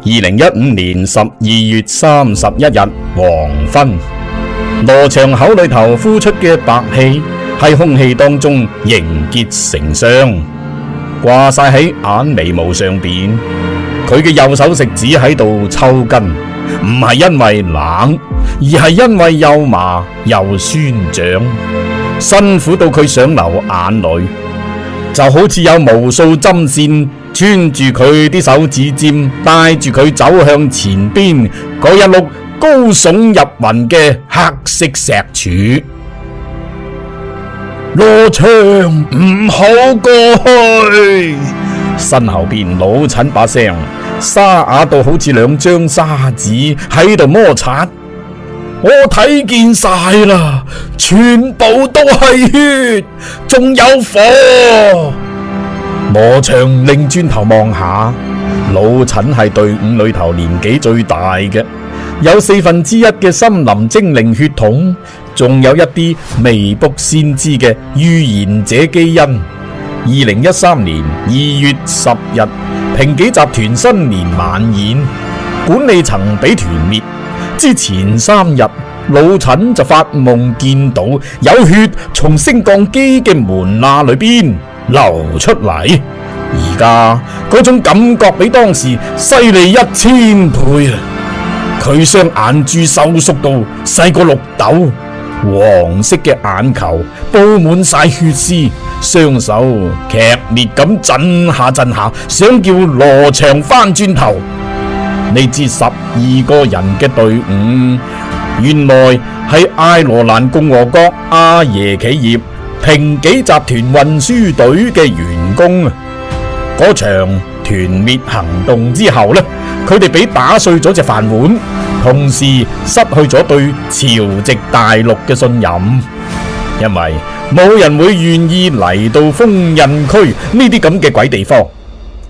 2015年12月31日黃昏，羅場口裏頭呼出嘅白氣喺空氣當中凝結成霜，掛晒喺眼眉毛上邊。佢嘅右手食指喺度抽筋，唔係因為冷，而係因為又麻又酸脹，辛苦到佢想流眼淚，就好似有無數針線穿住佢啲手指尖，帶住佢走向前邊嗰一碌高聳入雲嘅黑色石柱。羅場唔好過去，身後邊老陳把聲沙啞到好似兩張沙紙喺度摩擦。我睇見晒啦，全部都係血，仲有火。羅場擰轉頭望下，老陳係隊伍裏頭年紀最大嘅，有1/4嘅森林精靈血統，仲有一啲未卜先知嘅預言者基因。2013年2月10日，平紀集團新年晚宴，管理層俾團滅之前3日，老陳就發夢見到有血從升降機嘅門罅裏邊流出嚟，而家嗰種感覺比當時犀利1000倍啊！佢雙眼珠收縮到細過綠豆，黃色嘅眼球布滿晒血絲，雙手劇烈咁震下震下，想叫羅場翻轉頭。呢支12個人嘅隊伍，原來係艾羅蘭共和國阿爺企業平紀集團運輸隊嘅員工啊！嗰場團滅行動之後呢，佢哋俾打碎咗隻飯碗，同時失去咗對朝夕大陸嘅信任，因為冇人會願意嚟到封印區呢啲咁嘅鬼地方。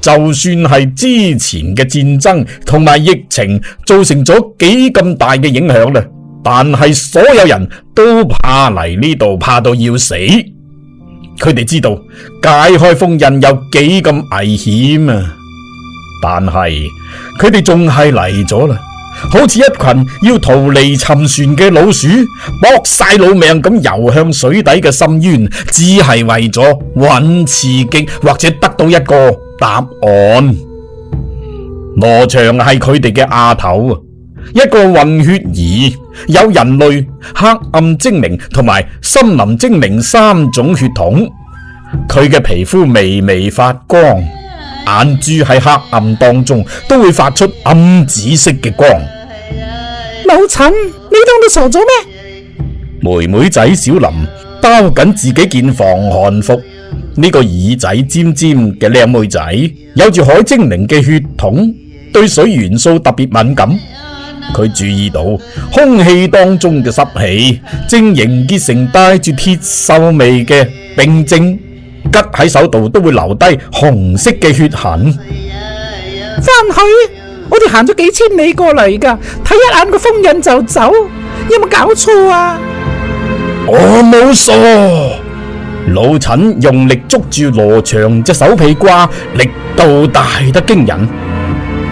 就算係之前嘅戰爭同埋疫情造成咗幾咁大嘅影響啦，但係所有人都怕嚟呢度，怕到要死。佢哋知道解開封印有幾咁危險啊，但係佢哋仲係嚟咗啦，好似一群要逃離沉船嘅老鼠，搏晒老命咁游向水底嘅深淵，只係為咗揾刺激或者得到一個答案。羅場係佢哋嘅阿頭啊，一個混血兒，有人類、黑暗精靈同埋森林精靈3種血統。佢嘅皮膚微微發光，眼珠喺黑暗當中都會發出暗紫色嘅光。老陳，你當你傻咗咩？妹妹仔小林包緊自己件防寒服，呢個耳仔尖尖嘅靚妹仔有住海精靈嘅血統，對水元素特別敏感。佢注意到空氣當中嘅濕氣正凝結成帶住鐵鏽味嘅冰晶，吉喺手度都會留低紅色嘅血痕。翻去，我哋行咗幾千里過嚟噶，睇一眼個封印就走，有冇搞錯啊？我冇傻。老陳用力捉住羅場隻手臂瓜，力度大得驚人。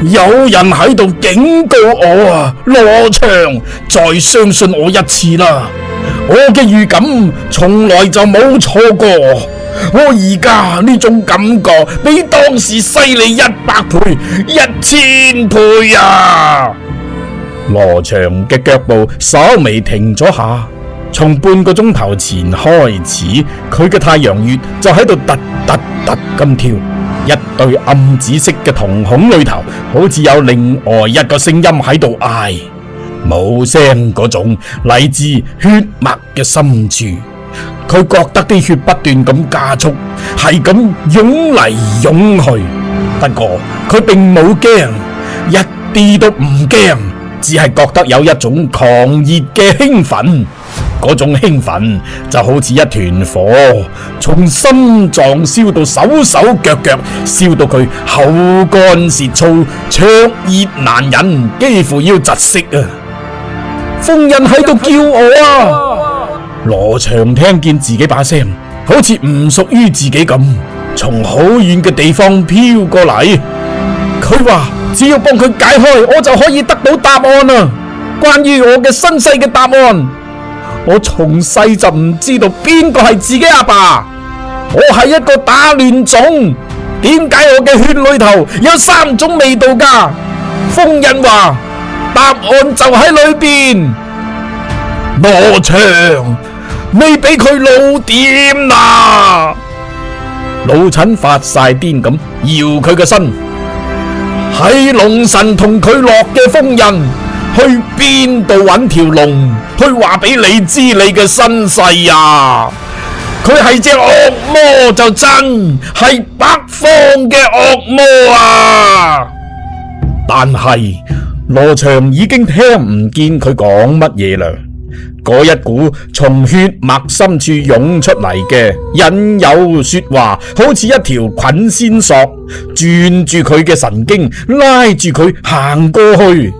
有人喺度警告我啊，羅場，再相信我一次啦！我嘅預感從來就冇錯過，我而家呢種感覺比當時犀利100倍、1000倍啊！羅場嘅腳步稍微停咗下，從半個鐘頭前開始，佢嘅太陽穴就喺度突突突咁跳。一對暗紫色嘅瞳孔裏頭，好似有另外一個聲音喺度嗌，冇聲嗰種嚟自血脈嘅深處。佢覺得啲血不斷咁加速，係咁湧嚟湧去。不過佢並冇驚，一啲都唔驚，只係覺得有一種狂熱嘅興奮。嗰種興奮就好似一團火，從心臟燒到手手腳腳，燒到佢口乾舌燥，灼熱難忍，幾乎要窒息啊！封印喺度叫我啊！羅場聽見自己把聲，好似唔屬於自己咁，從好遠嘅地方飄過嚟。佢話只要幫佢解開，我就可以得到答案啦。關於我嘅身世嘅答案，我從細就唔知道邊個係自己阿爸。我係一個打亂種，點解我嘅血裏頭有3種味道㗎？瘋人話答案就喺裏邊。羅祥，你俾佢老點啦！老陳發晒癲咁搖佢個身，喺龍神同佢落嘅瘋人，去邊度揾條龍去話俾你知你嘅身世啊？佢係隻惡魔就真係北方嘅惡魔啊！但係羅祥已經聽唔見佢講乜嘢啦。嗰一股從血脈深處湧出嚟嘅引誘說話，好似一條捆仙索，轉住佢嘅神經，拉住佢行過去。